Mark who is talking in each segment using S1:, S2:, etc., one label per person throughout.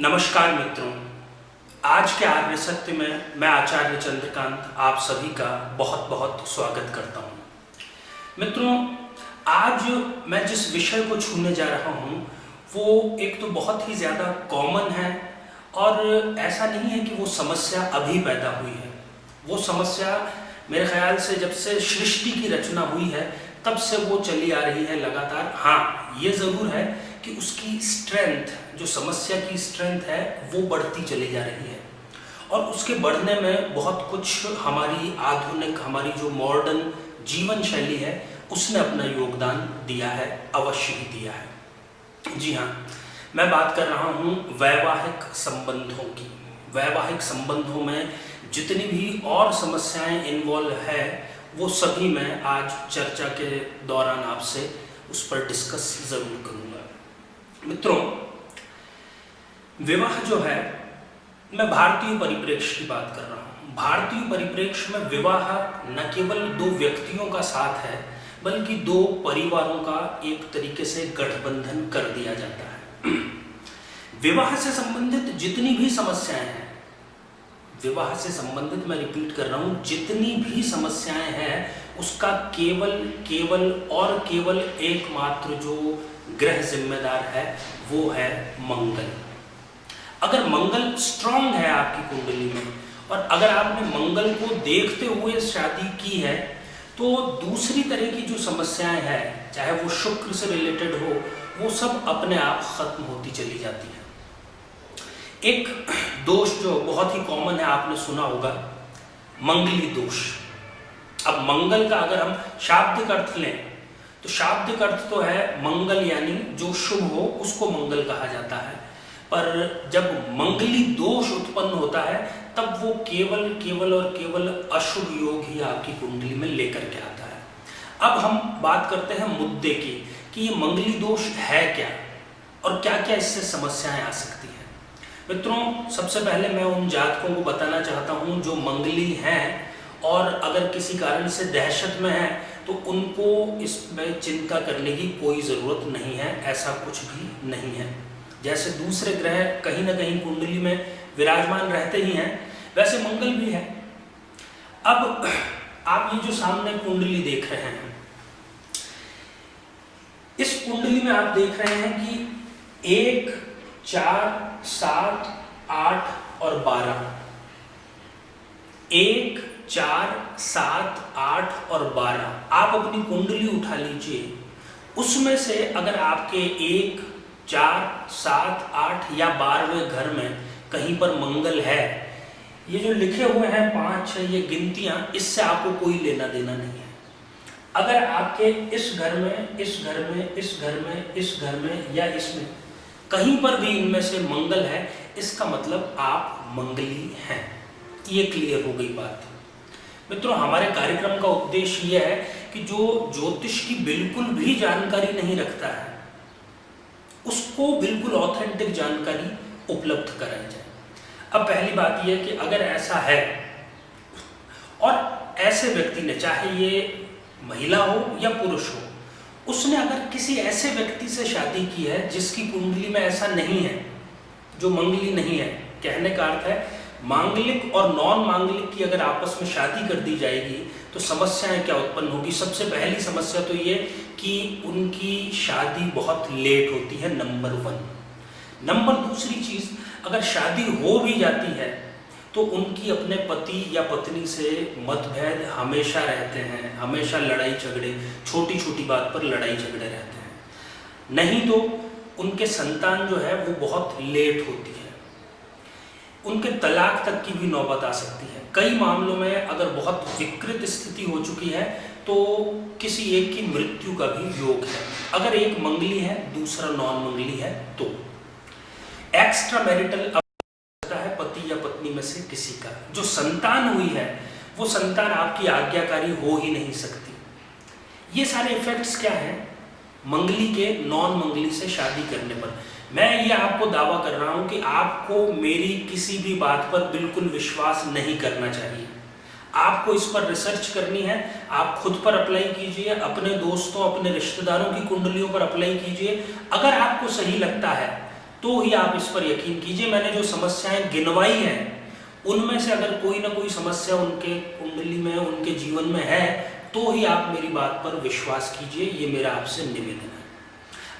S1: नमस्कार मित्रों, आज के आर्य सत्य में मैं आचार्य चंद्रकांत आप सभी का बहुत बहुत स्वागत करता हूँ। मित्रों, आज मैं जिस विषय को छूने जा रहा हूँ वो एक तो बहुत ही ज़्यादा कॉमन है और ऐसा नहीं है कि वो समस्या अभी पैदा हुई है। वो समस्या मेरे ख्याल से जब से सृष्टि की रचना हुई है तब से वो चली आ रही है लगातार। हाँ, ये ज़रूर है कि उसकी स्ट्रेंथ, जो समस्या की स्ट्रेंथ है वो बढ़ती चली जा रही है और उसके बढ़ने में बहुत कुछ हमारी आधुनिक, हमारी जो मॉडर्न जीवन शैली है उसने अपना योगदान दिया है, अवश्य ही दिया है। जी हाँ, मैं बात कर रहा हूँ वैवाहिक संबंधों की। वैवाहिक संबंधों में जितनी भी और समस्याएं इन्वॉल्व है वो सभी मैं आज चर्चा के दौरान आपसे उस पर डिस्कस ज़रूर करूँगा। मित्रों, विवाह जो है, मैं भारतीय परिप्रेक्ष्य की बात कर रहा हूँ। भारतीय परिप्रेक्ष्य में विवाह न केवल दो व्यक्तियों का साथ है बल्कि दो परिवारों का एक तरीके से गठबंधन कर दिया जाता है। विवाह से संबंधित जितनी भी समस्याएं हैं, विवाह से संबंधित मैं रिपीट कर रहा हूँ, जितनी भी समस्याएं हैं उसका केवल एकमात्र जो ग्रह जिम्मेदार है वो है मंगल। अगर मंगल स्ट्रांग है आपकी कुंडली में और अगर आपने मंगल को देखते हुए शादी की है तो दूसरी तरह की जो समस्याएं हैं, चाहे वो शुक्र से रिलेटेड हो, वो सब अपने आप खत्म होती चली जाती है। एक दोष जो बहुत ही कॉमन है, आपने सुना होगा, मंगली दोष। अब मंगल का अगर हम शाब्दिक अर्थ लें तो शाब्दिक अर्थ तो है मंगल, यानी जो शुभ हो उसको मंगल कहा जाता है। पर जब मंगली दोष उत्पन्न होता है तब वो केवल अशुभ योग ही आपकी कुंडली में लेकर के आता है। अब हम बात करते हैं मुद्दे की कि ये मंगली दोष है क्या और क्या क्या इससे समस्याएं आ सकती हैं। मित्रों, सबसे पहले मैं उन जातकों को बताना चाहता हूं जो मंगली हैं और अगर किसी कारण से दहशत में है तो उनको इसमें चिंता करने की कोई ज़रूरत नहीं है। ऐसा कुछ भी नहीं है। जैसे दूसरे ग्रह कहीं ना कहीं कुंडली में विराजमान रहते ही हैं, वैसे मंगल भी है। अब आप ये जो सामने कुंडली देख रहे हैं, इस कुंडली में आप देख रहे हैं कि 1, 4, 7, 8 और 12, 1, 4, 7, 8 और 12 आप अपनी कुंडली उठा लीजिए। उसमें से अगर आपके 1, 4, 7, 8 या 12वें घर में कहीं पर मंगल है, ये जो लिखे हुए हैं 5, 6 ये गिनतियां, इससे आपको कोई लेना देना नहीं है। अगर आपके इस घर में, इस घर में, इस घर में, इस घर में या इसमें कहीं पर भी इनमें से मंगल है, इसका मतलब आप मंगली हैं। ये क्लियर हो गई बात। मित्रों, हमारे कार्यक्रम का उद्देश्य यह है कि जो ज्योतिष की बिल्कुल भी जानकारी नहीं रखता है उसको बिल्कुल ऑथेंटिक जानकारी उपलब्ध कराई जाए। अब पहली बात यह है कि अगर ऐसा है और ऐसे व्यक्ति ने, चाहे ये महिला हो या पुरुष हो, उसने अगर किसी ऐसे व्यक्ति से शादी की है जिसकी कुंडली में ऐसा नहीं है, जो मंगली नहीं है, कहने का अर्थ है मांगलिक और नॉन मांगलिक की अगर आपस में शादी कर दी जाएगी तो समस्याएं क्या उत्पन्न होगी। सबसे पहली समस्या तो ये कि उनकी शादी बहुत लेट होती है, नंबर 1। नंबर दूसरी चीज़, अगर शादी हो भी जाती है तो उनकी अपने पति या पत्नी से मतभेद हमेशा रहते हैं, हमेशा लड़ाई झगड़े, छोटी छोटी बात पर लड़ाई झगड़े रहते हैं। नहीं तो उनके संतान जो है वो बहुत लेट होती है, उनके तलाक तक की भी नौबत आ सकती है। कई मामलों में अगर बहुत विकृत स्थिति हो चुकी है तो किसी एक की मृत्यु का भी योग है। अगर एक मंगली है, दूसरा नॉन मंगली है तो एक्स्ट्रा मैरिटल है पति या पत्नी में से किसी का। जो संतान हुई है वो संतान आपकी आज्ञाकारी हो ही नहीं सकती। ये सारे इफेक्ट्स क्या हैं मंगली के नॉन मंगली से शादी करने पर। मैं ये आपको दावा कर रहा हूं कि आपको मेरी किसी भी बात पर बिल्कुल विश्वास नहीं करना चाहिए। आपको इस पर रिसर्च करनी है, आप खुद पर अप्लाई कीजिए, अपने दोस्तों, अपने रिश्तेदारों की कुंडलियों पर अप्लाई कीजिए। अगर आपको सही लगता है तो ही आप इस पर यकीन कीजिए। मैंने जो समस्याएं गिनवाई हैं उनमें से अगर कोई ना कोई समस्या उनके कुंडली में, उनके जीवन में है, तो ही आप मेरी बात पर विश्वास कीजिए। ये मेरा आपसे निवेदन है।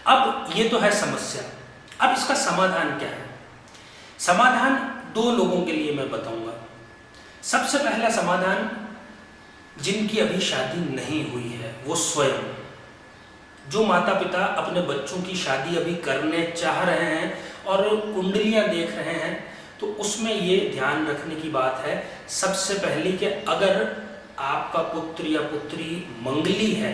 S1: अब ये तो है समस्या, अब इसका समाधान क्या है? समाधान दो लोगों के लिए मैं बताऊंगा। सबसे पहला समाधान, जिनकी अभी शादी नहीं हुई है वो स्वयं, जो माता पिता अपने बच्चों की शादी अभी करने चाह रहे हैं और कुंडलियां देख रहे हैं, तो उसमें ये ध्यान रखने की बात है सबसे पहली कि अगर आपका पुत्र या पुत्री मंगली है,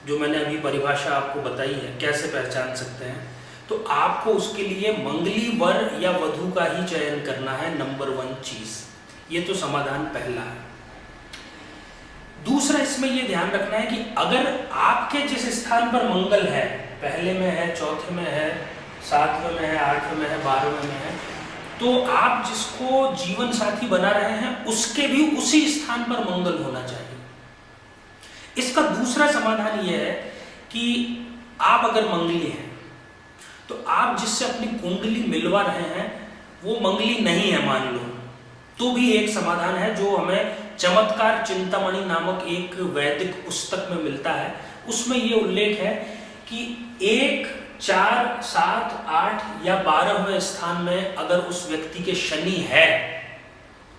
S1: जो मैंने अभी परिभाषा आपको बताई है कैसे पहचान सकते हैं, तो आपको उसके लिए मंगली वर या वधू का ही चयन करना है, नंबर 1 चीज। ये तो समाधान पहला है। दूसरा इसमें यह ध्यान रखना है कि अगर आपके जिस स्थान पर मंगल है, पहले में है, चौथे में है, 7वें में है, 8वें में है, 12वें में है, तो आप जिसको जीवन साथी बना रहे हैं उसके भी उसी स्थान पर मंगल होना चाहिए। इसका दूसरा समाधान यह है कि आप अगर मंगली हैं तो आप जिससे अपनी कुंडली मिलवा रहे हैं वो मंगली नहीं है मान लो, तो भी एक समाधान है जो हमें चमत्कार चिंतामणि नामक एक वैदिक पुस्तक में मिलता है। उसमें ये उल्लेख है कि 1, 4, 7, 8 या 12वें स्थान में अगर उस व्यक्ति के शनि है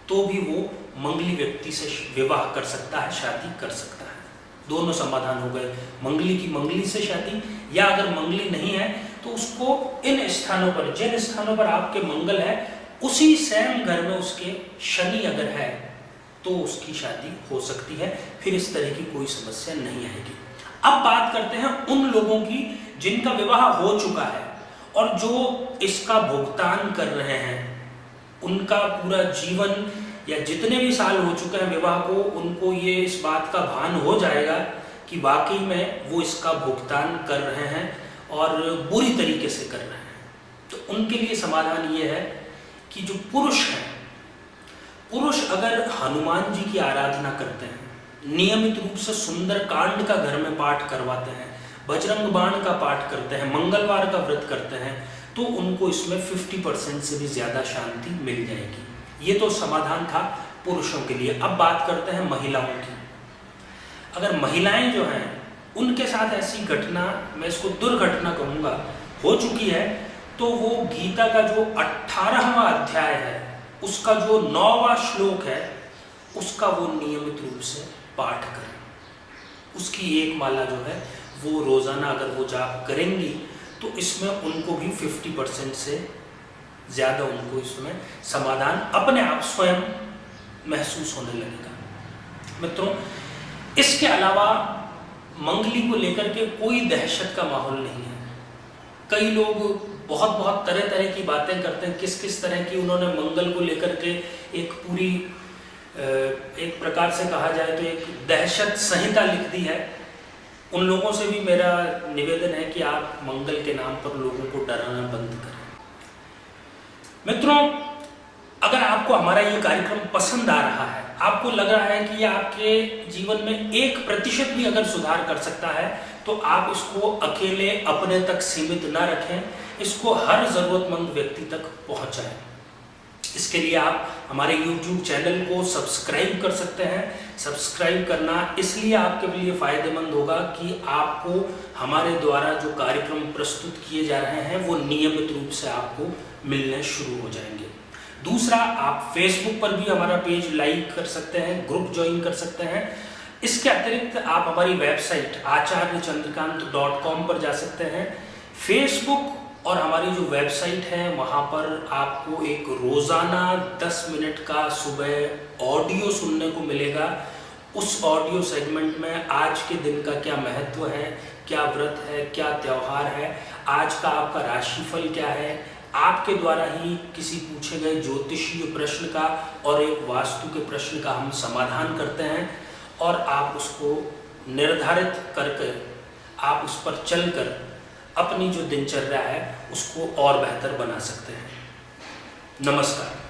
S1: तो भी वो मंगली व्यक्ति से विवाह कर सकता है, शादी कर सकता है। दोनों समाधान हो गए, मंगली की मंगली से शादी, या अगर मंगली नहीं है तो उसको इन स्थानों पर, जिन स्थानों पर आपके मंगल है उसी सेम घर में उसके शनि अगर है तो उसकी शादी हो सकती है। फिर इस तरह की कोई समस्या नहीं आएगी। अब बात करते हैं उन लोगों की जिनका विवाह हो चुका है और जो इसका भुगतान कर रहे हैं, उनका पूरा जीवन या जितने भी साल हो चुके हैं विवाह को, उनको ये इस बात का भान हो जाएगा कि वाकई में वो इसका भुगतान कर रहे हैं और बुरी तरीके से कर रहे हैं। तो उनके लिए समाधान ये है कि जो पुरुष हैं, पुरुष अगर हनुमान जी की आराधना करते हैं, नियमित रूप से सुंदर कांड का घर में पाठ करवाते हैं, बजरंग बाण का पाठ करते हैं, मंगलवार का व्रत करते हैं, तो उनको इसमें 50% से भी ज्यादा शांति मिल जाएगी। ये तो समाधान था पुरुषों के लिए। अब बात करते हैं महिलाओं की। अगर महिलाएं जो हैं उनके साथ ऐसी घटना, मैं इसको दुर्घटना कहूंगा, हो चुकी है, तो वो गीता का जो 18वां अध्याय है उसका जो 9वां श्लोक है उसका वो नियमित रूप से पाठ करें। उसकी एक माला जो है वो रोजाना अगर वो जाप करेंगी तो इसमें उनको भी 50% से ज्यादा उनको इसमें समाधान अपने आप स्वयं महसूस होने लगेगा। मित्रों, इसके अलावा मंगली को लेकर के कोई दहशत का माहौल नहीं है। कई लोग बहुत तरह तरह की बातें करते हैं, किस तरह की उन्होंने मंगल को लेकर के एक पूरी, एक प्रकार से कहा जाए तो एक दहशत संहिता लिख दी है। उन लोगों से भी मेरा निवेदन है कि आप मंगल के नाम पर लोगों को डराना बंद करें। मित्रों, अगर आपको हमारा ये कार्यक्रम पसंद आ रहा है, आपको लग रहा है कि ये आपके जीवन में 1% भी अगर सुधार कर सकता है, तो आप इसको अकेले अपने तक सीमित ना रखें, इसको हर जरूरतमंद व्यक्ति तक पहुंचाएं। इसके लिए आप हमारे YouTube चैनल को सब्सक्राइब कर सकते हैं। सब्सक्राइब करना इसलिए आपके लिए फायदेमंद होगा कि आपको हमारे द्वारा जो कार्यक्रम प्रस्तुत किए जा रहे हैं वो नियमित रूप से आपको मिलने शुरू हो जाएंगे। दूसरा, आप Facebook पर भी हमारा पेज लाइक कर सकते हैं, ग्रुप ज्वाइन कर सकते हैं। इसके अतिरिक्त आप हमारी वेबसाइट acharyachandrakant.com पर जा सकते हैं। फेसबुक और हमारी जो वेबसाइट है वहाँ पर आपको एक रोज़ाना 10 मिनट का सुबह ऑडियो सुनने को मिलेगा। उस ऑडियो सेगमेंट में आज के दिन का क्या महत्व है, क्या व्रत है, क्या त्यौहार है, आज का आपका राशिफल क्या है, आपके द्वारा ही किसी पूछे गए ज्योतिषीय प्रश्न का और एक वास्तु के प्रश्न का हम समाधान करते हैं और आप उसको निर्धारित करके आप उस पर चलकर अपनी जो दिनचर्या है उसको और बेहतर बना सकते हैं। नमस्कार।